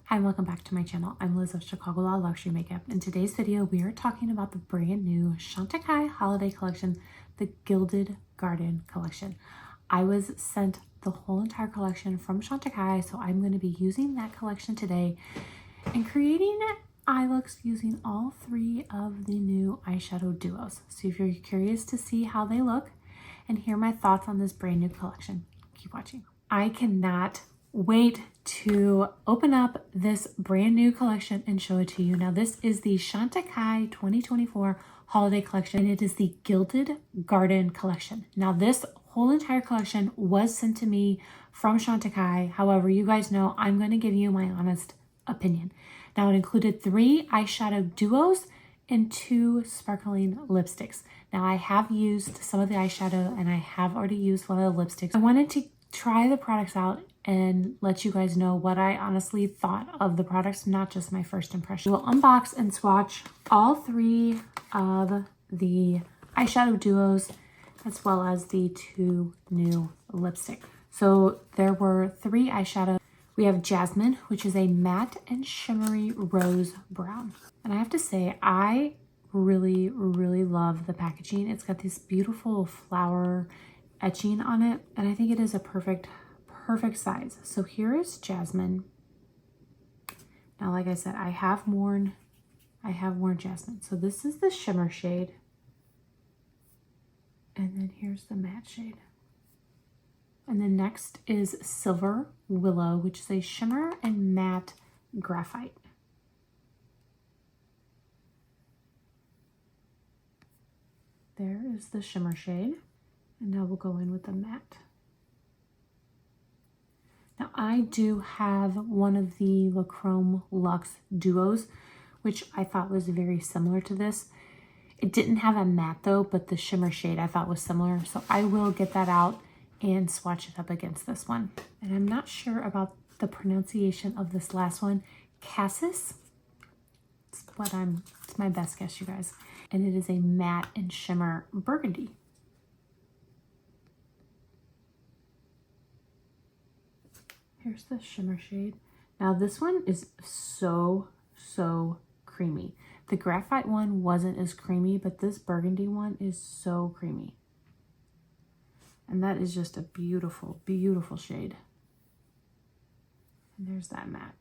Hi, and welcome back to my channel. I'm Liz of Chicago Law Luxury Makeup. In today's video, we are talking about the brand new CHANTECAILLE holiday collection, the Gilded Garden collection. I was sent the whole entire collection from CHANTECAILLE, so I'm going to be using that collection today and creating eye looks using all three of the new eyeshadow duos. So if you're curious to see how they look and hear my thoughts on this brand new collection, keep watching. I cannot wait to open up this brand new collection and show it to you. Now this is the CHANTECAILLE 2024 holiday collection, and it is the Gilded Garden collection. Now this whole entire collection was sent to me from CHANTECAILLE. However, you guys know I'm going to give you my honest opinion. Now it included 3 eyeshadow duos and 2 sparkling lipsticks. Now I have used some of the eyeshadow and I have already used one of the lipsticks. I wanted to try the products out and let you guys know what I honestly thought of the products, not just my first impression. We'll unbox and swatch all 3 of the eyeshadow duos as well as the 2 new lipstick. So there were 3 eyeshadows. We have Jasmine, which is a matte and shimmery rose brown. And I have to say, I really love the packaging. It's got this beautiful flower etching on it, and I think it is a perfect size. So here is Jasmine. Now, like I said, I have worn Jasmine. So this is the shimmer shade, and then here's the matte shade. And then next is Silver Willow, which is a shimmer and matte graphite. There is the shimmer shade. And now we'll go in with the matte. Now I do have one of the La Chrome Luxe duos, which I thought was very similar to this. It didn't have a matte though, but the shimmer shade I thought was similar. So I will get that out and swatch it up against this one. And I'm not sure about the pronunciation of this last one. Cassis. It's my best guess, you guys. And it is a matte and shimmer burgundy. Here's the shimmer shade. Now this one is so creamy. The graphite one wasn't as creamy, but this burgundy one is so creamy. And that is just a beautiful shade. And there's that matte.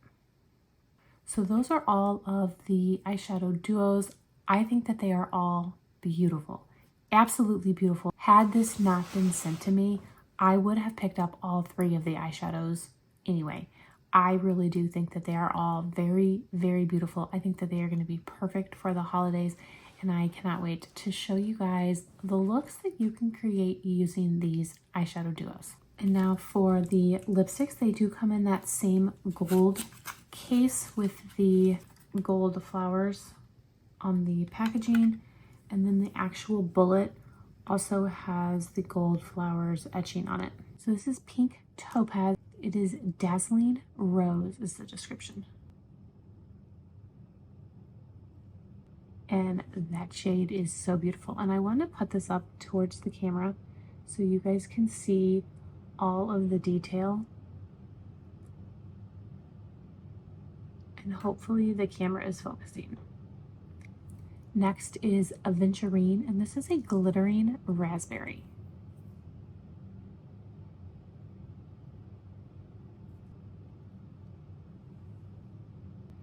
So those are all of the eyeshadow duos. I think that they are all beautiful. Absolutely beautiful. Had this not been sent to me, I would have picked up all 3 of the eyeshadows anyway. I really do think that they are all very beautiful. I think that they are going to be perfect for the holidays, and I cannot wait to show you guys the looks that you can create using these eyeshadow duos. And now for the lipsticks, they do come in that same gold case with the gold flowers on the packaging, and then the actual bullet also has the gold flowers etching on it. So this is Pink Topaz. It is Dazzling Rose is the description. And that shade is so beautiful. And I want to put this up towards the camera so you guys can see all of the detail. And hopefully the camera is focusing. Next is Aventurine, and this is a glittering raspberry.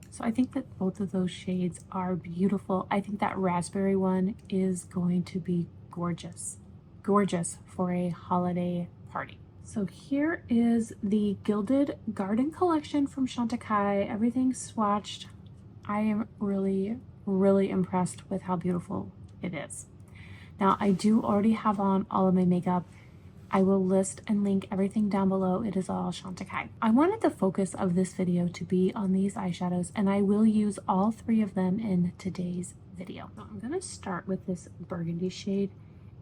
So I think that both of those shades are beautiful. I think that raspberry one is going to be gorgeous for a holiday party. So here is the Gilded Garden collection from CHANTECAILLE. Everything's swatched. I am really impressed with how beautiful it is. Now I do already have on all of my makeup. I will list and link everything down below. It is all CHANTECAILLE. I wanted the focus of this video to be on these eyeshadows, and I will use all 3 of them in today's video. So I'm going to start with this burgundy shade,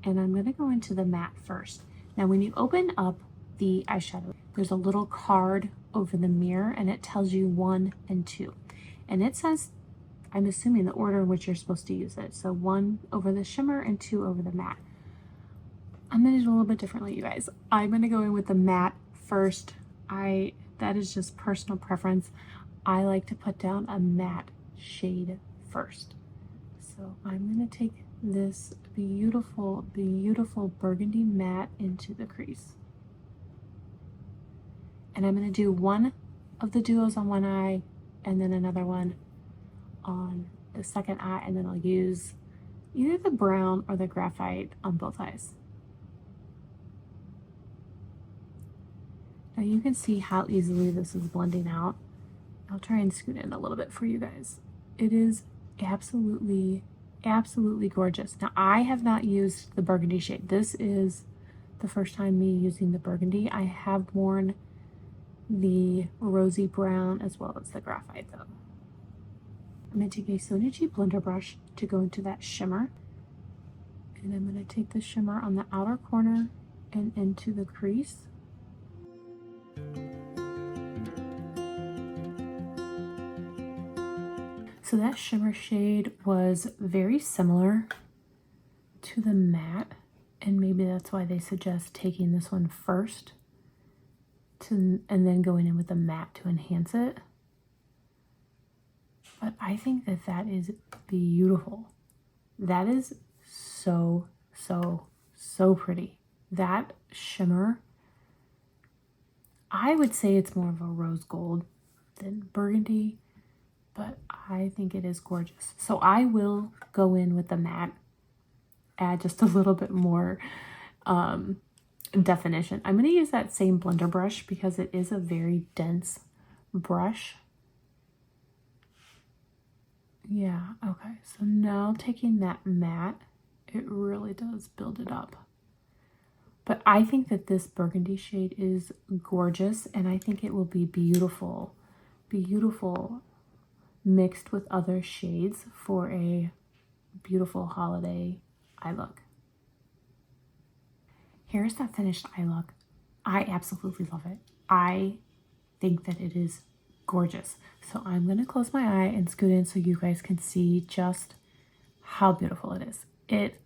and I'm going to go into the matte first. Now when you open up the eyeshadow, there's a little card over the mirror, and it tells you 1 and 2. And it says, I'm assuming the order in which you're supposed to use it. So 1 over the shimmer and 2 over the matte. I'm going to do a little bit differently, you guys. I'm going to go in with the matte first. That is just personal preference. I like to put down a matte shade first. So I'm going to take this beautiful, beautiful burgundy matte into the crease. And I'm going to do one of the duos on one eye and then another one on the second eye, and then I'll use either the brown or the graphite on both eyes. Now you can see how easily this is blending out. I'll try and scoot in a little bit for you guys. It is absolutely, absolutely gorgeous. Now I have not used the burgundy shade. This is the first time me using the burgundy. I have worn the rosy brown as well as the graphite though. I'm going to take a Sonicci blender brush to go into that shimmer. And I'm going to take the shimmer on the outer corner and into the crease. So that shimmer shade was very similar to the matte, and maybe that's why they suggest taking this one first and then going in with the matte to enhance it. But I think that that is beautiful. That is so, so, so pretty. That shimmer, I would say it's more of a rose gold than burgundy, but I think it is gorgeous. So I will go in with the matte, add just a little bit more definition. I'm going to use that same blender brush because it is a very dense brush. Yeah, okay. So now taking that matte, it really does build it up. But I think that this burgundy shade is gorgeous, and I think it will be beautiful, beautiful mixed with other shades for a beautiful holiday eye look. Here's that finished eye look. I absolutely love it. I think that it is gorgeous. So I'm going to close my eye and scoot in so you guys can see just how beautiful it is. It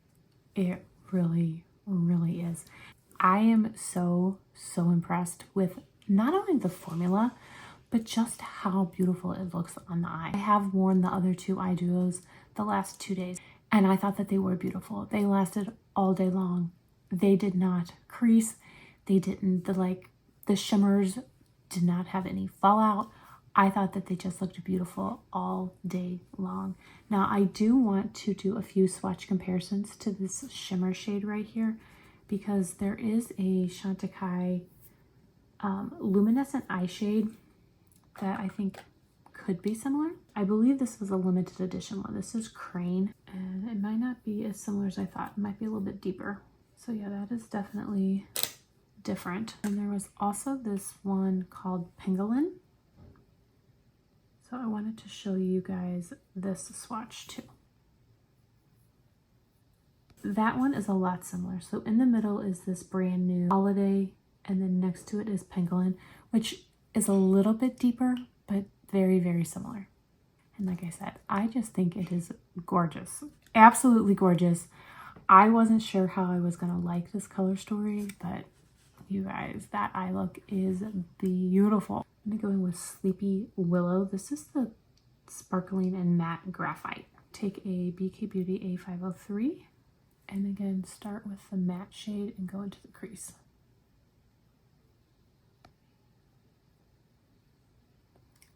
really, really is. I am so, so impressed with not only the formula, but just how beautiful it looks on the eye. I have worn the other two eye duos the last 2 days, and I thought that they were beautiful. They lasted all day long. They did not crease. They didn't, the shimmers did not have any fallout. I thought that they just looked beautiful all day long. Now I do want to do a few swatch comparisons to this shimmer shade right here, because there is a Chantecaille luminescent eye shade that I think could be similar. I believe this was a limited edition one. This is Crane, and it might not be as similar as I thought. It might be a little bit deeper. So yeah, that is definitely different. And there was also this one called Pangolin. So I wanted to show you guys this swatch too. That one is a lot similar. So in the middle is this brand new Holiday, and then next to it is Pangolin, which is a little bit deeper, but very, very similar. And like I said, I just think it is gorgeous. Absolutely gorgeous. I wasn't sure how I was gonna like this color story, but you guys, that eye look is beautiful. I'm gonna go in with Sleepy Willow. This is the sparkling and matte graphite. Take a BK Beauty A503, and again, start with the matte shade and go into the crease.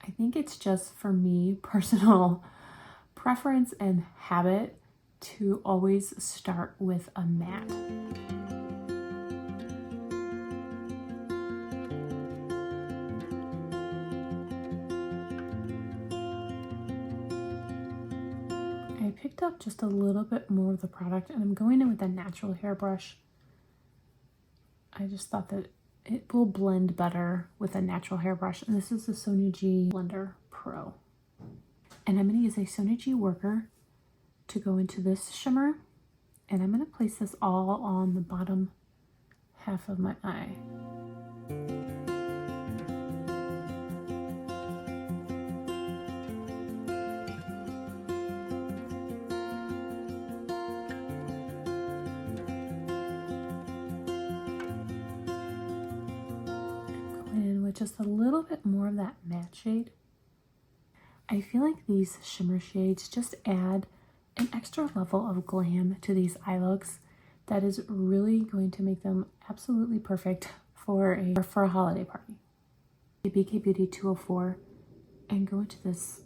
I think it's just, for me, personal preference and habit to always start with a matte. I picked up just a little bit more of the product, and I'm going in with a natural hairbrush. I just thought that it will blend better with a natural hairbrush, and this is the Sonicci Blender Pro. And I'm going to use a Sonicci worker to go into this shimmer, and I'm going to place this all on the bottom half of my eye. Go in with just a little bit more of that matte shade. I feel like these shimmer shades just add an extra level of glam to these eye looks that is really going to make them absolutely perfect for a holiday party. The BK Beauty 204 and go into this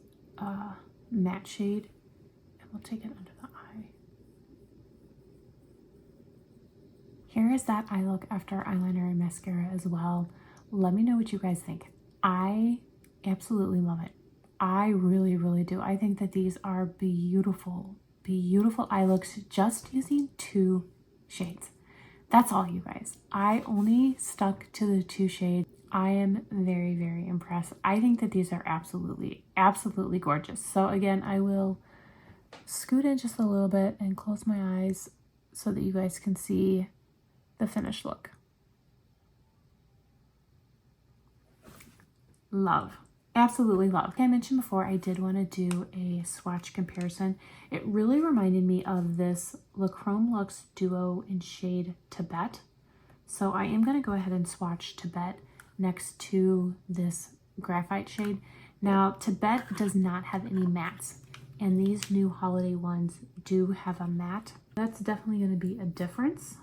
matte shade, and we'll take it under the eye. Here is that eye look after eyeliner and mascara as well. Let me know what you guys think. I absolutely love it. I really, really do. I think that these are beautiful, beautiful eye looks just using 2 shades. That's all, you guys. I only stuck to the 2 shades. I am very, very impressed. I think that these are absolutely, absolutely gorgeous. So again, I will scoot in just a little bit and close my eyes so that you guys can see the finished look. Love. Absolutely love. Like I mentioned before, I did want to do a swatch comparison. It really reminded me of this La Chrome Luxe Duo in shade Tibet. So I am going to go ahead and swatch Tibet next to this graphite shade. Now, Tibet does not have any mattes, and these new holiday ones do have a matte. That's definitely going to be a difference,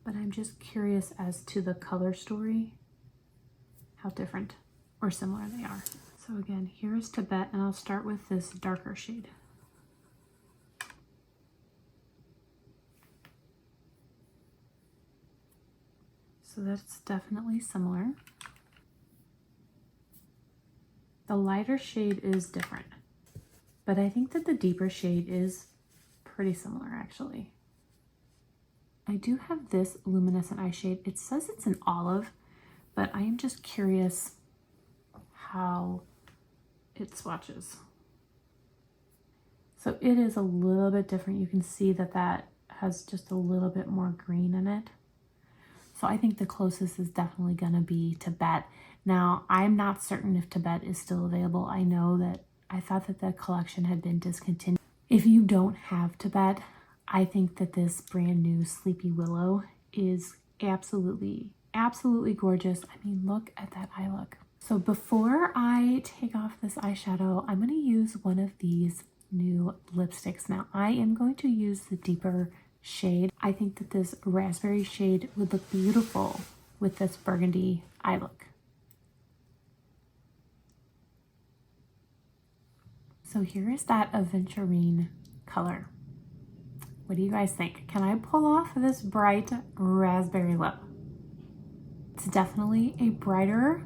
but I'm just curious as to the color story, how different or similar they are. So again, here is Tibet, and I'll start with this darker shade. So that's definitely similar. The lighter shade is different, but I think that the deeper shade is pretty similar actually. I do have this luminescent eye shade. It says it's an olive, but I am just curious how it swatches. So it is a little bit different. You can see that that has just a little bit more green in it. So I think the closest is definitely going to be Tibet. Now, I'm not certain if Tibet is still available. I know that I thought that the collection had been discontinued. If you don't have Tibet, I think that this brand new Sleepy Willow is absolutely, absolutely gorgeous. I mean, look at that eye look. So before I take off this eyeshadow, I'm going to use one of these new lipsticks. Now, I am going to use the deeper shade. I think that this raspberry shade would look beautiful with this burgundy eye look. So here is that aventurine color. What do you guys think? Can I pull off this bright raspberry lip? It's definitely a brighter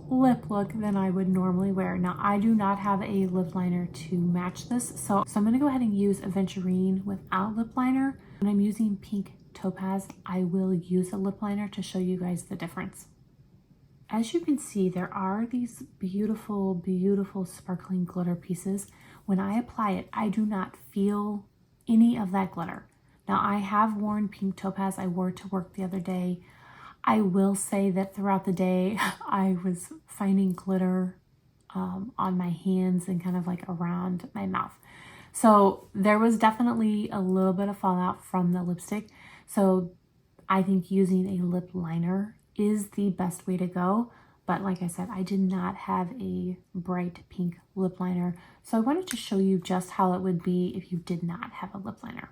lip look than I would normally wear. Now, I do not have a lip liner to match this, so I'm going to go ahead and use aventurine without lip liner. When I'm using pink topaz, I will use a lip liner to show you guys the difference. As you can see, there are these beautiful, beautiful sparkling glitter pieces. When I apply it, I do not feel any of that glitter. Now, I have worn pink topaz. I wore it to work the other day. I will say that throughout the day, I was finding glitter on my hands and kind of like around my mouth. So there was definitely a little bit of fallout from the lipstick. So I think using a lip liner is the best way to go. But like I said, I did not have a bright pink lip liner. So I wanted to show you just how it would be if you did not have a lip liner.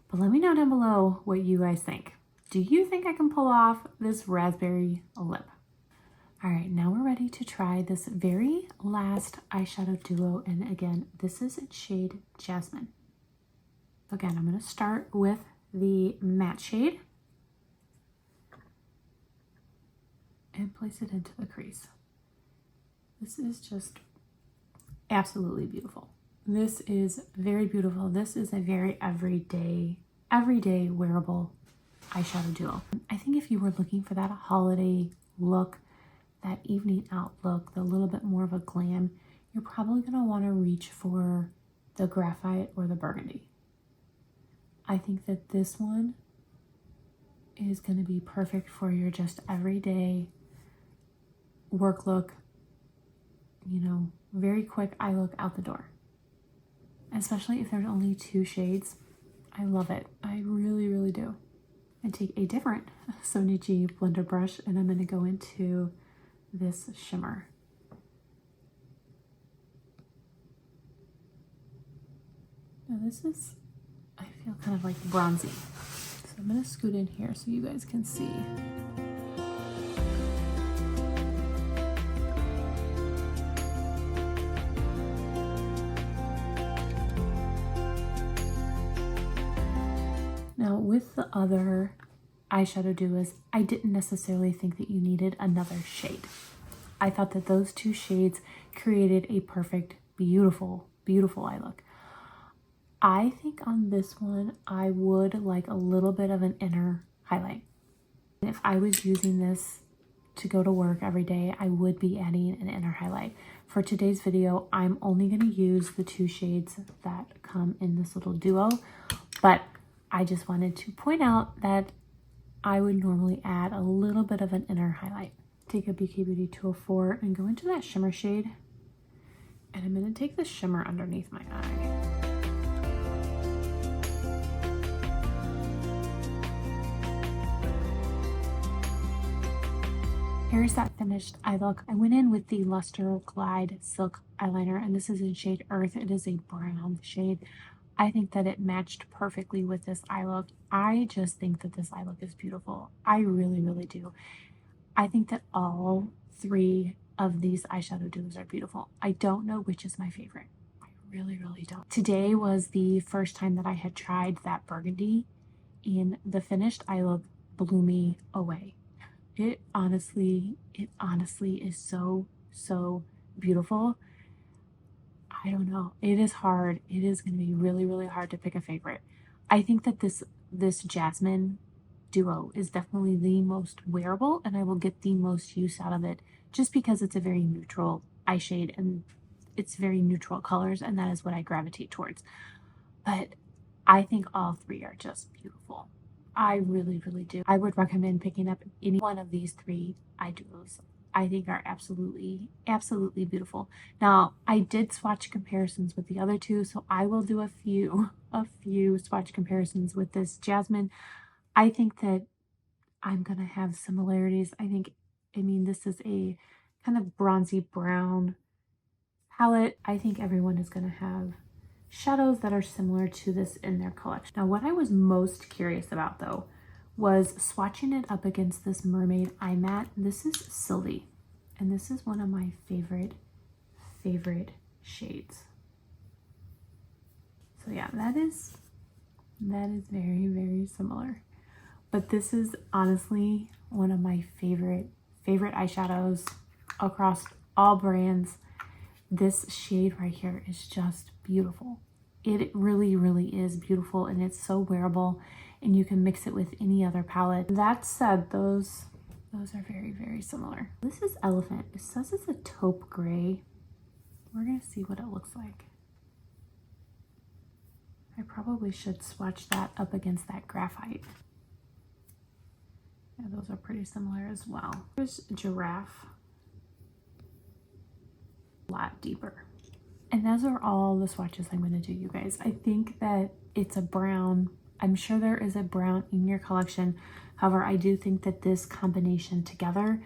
But let me know down below what you guys think. Do you think I can pull off this raspberry lip? All right, now we're ready to try this very last eyeshadow duo. And again, this is in shade Jasmine. Again, I'm going to start with the matte shade and place it into the crease. This is just absolutely beautiful. This is very beautiful. This is a very everyday wearable eyeshadow duo. I think if you were looking for that holiday look, that evening out look, the little bit more of a glam, you're probably going to want to reach for the graphite or the burgundy. I think that this one is going to be perfect for your just everyday work look, you know, very quick eye look out the door. Especially if there's only 2 shades. I love it. I really, really do. I take a different Sonichi blender brush and I'm going to go into this shimmer. Now this is, I feel kind of like bronzy. So I'm gonna scoot in here so you guys can see. Now with the other eyeshadow duos, I didn't necessarily think that you needed another shade. I thought that those two shades created a perfect, beautiful, beautiful eye look. I think on this one, I would like a little bit of an inner highlight. If I was using this to go to work every day, I would be adding an inner highlight. For today's video, I'm only going to use the two shades that come in this little duo, but I just wanted to point out that I would normally add a little bit of an inner highlight. Take a BK Beauty 204 and go into that shimmer shade, and I'm going to take the shimmer underneath my eye. Here's that finished eye look. I went in with the Luster Glide Silk Eyeliner, and this is in shade Earth. It is a brown shade. I think that it matched perfectly with this eye look. I just think that this eye look is beautiful. I really, really do. I think that all three of these eyeshadow duos are beautiful. I don't know which is my favorite. I really, really don't. Today was the first time that I had tried that burgundy, and the finished eye look blew me away. It honestly is so, so beautiful. I don't know. It is hard. It is going to be really, really hard to pick a favorite. I think that this Jasmine duo is definitely the most wearable, and I will get the most use out of it just because it's a very neutral eye shade and it's very neutral colors, and that is what I gravitate towards. But I think all three are just beautiful. I really, really do. I would recommend picking up any one of these three eye duos. I think are absolutely, absolutely beautiful. Now, I did swatch comparisons with the other two, so I will do a few swatch comparisons with this Jasmine. I think that I'm gonna have similarities. I mean, this is a kind of bronzy brown palette. I think everyone is gonna have shadows that are similar to this in their collection. Now, what I was most curious about though was swatching it up against this Mermaid Eye Matte. This is Sylvie, and this is one of my favorite shades. So yeah, that is very, very similar. But this is honestly one of my favorite eyeshadows across all brands. This shade right here is just beautiful. It really, really is beautiful, and it's so wearable, and you can mix it with any other palette. That said, those are very, very similar. This is Elephant. It says it's a taupe gray. We're gonna see what it looks like. I probably should swatch that up against that Graphite. Yeah, those are pretty similar as well. Here's Giraffe. A lot deeper. And those are all the swatches I'm going to do, you guys. I think that it's a brown. I'm sure there is a brown in your collection. However, I do think that this combination together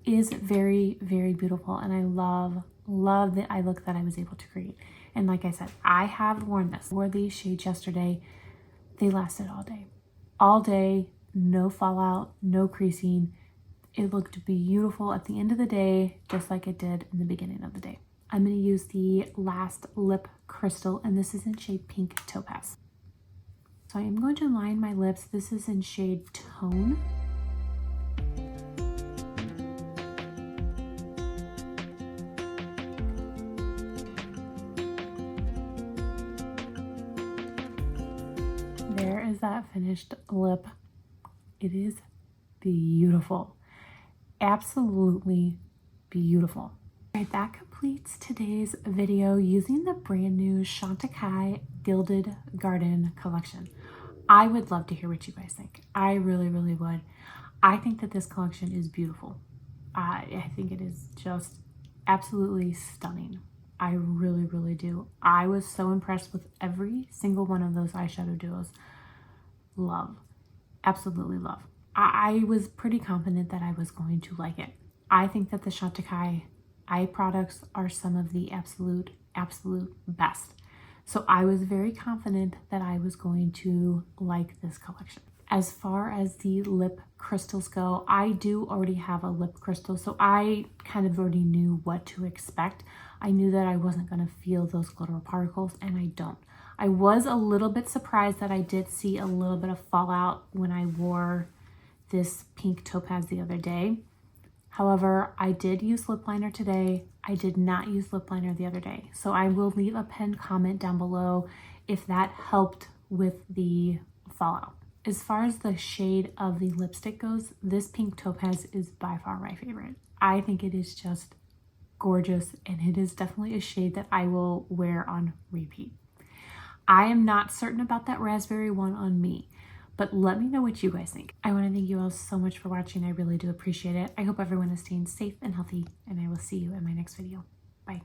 is very, very beautiful. And I love the eye look that I was able to create. And like I said, I have worn this. I wore these shades yesterday. They lasted all day. All day, no fallout, no creasing. It looked beautiful at the end of the day, just like it did in the beginning of the day. I'm going to use the Last Lip Crystal, and this is in shade Pink Topaz. So I am going to line my lips. This is in shade Tone. There is that finished lip. It is beautiful. Absolutely beautiful. All right, that completes today's video using the brand new Chantecaille Gilded Garden collection. I would love to hear what you guys think. I really, really would. I think that this collection is beautiful. I think it is just absolutely stunning. I really, really do. I was so impressed with every single one of those eyeshadow duos. Love. Absolutely love. I was pretty confident that I was going to like it. I think that the Chantecaille eye products are some of the absolute best. So I was very confident that I was going to like this collection. As far as the lip crystals go, I do already have a lip crystal, so I kind of already knew what to expect. I knew that I wasn't going to feel those glitter particles, and I don't. I was a little bit surprised that I did see a little bit of fallout when I wore this pink topaz the other day. However, I did use lip liner today. I did not use lip liner the other day. So I will leave a pinned comment down below if that helped with the fallout. As far as the shade of the lipstick goes, this pink topaz is by far my favorite. I think it is just gorgeous, and it is definitely a shade that I will wear on repeat. I am not certain about that raspberry one on me, but let me know what you guys think. I want to thank you all so much for watching. I really do appreciate it. I hope everyone is staying safe and healthy, and I will see you in my next video. Bye.